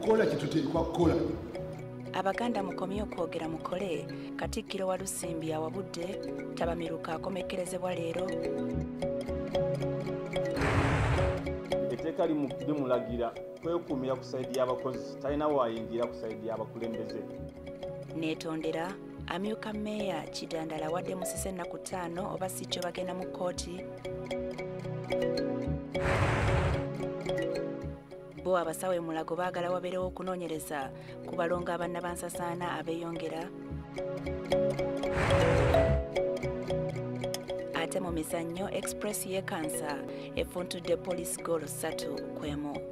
tukola kituteekwa kukola. Abaganda mukomye okwogera mukole. Katikkiro wa Lusimbi awabudde. Ttabamiruka akomekerezebwa leero. Etteeka limulagira kwekuumira ku sayidi y'abakozi, talina waayingira ku sayidi y'abakulembeze. Neetondera amyuka mmeeya Kidandala awadde Musisi ennaku 5 oba si kyo bagenda mu kkooti. Bo abasawo e Mulago baagala wabeerewo okunoonyereza ku balongo abannabansasaana abeeyongera. Ate mu mizannyo Express y'ekansa efuntudde poliisi goolo 3-1.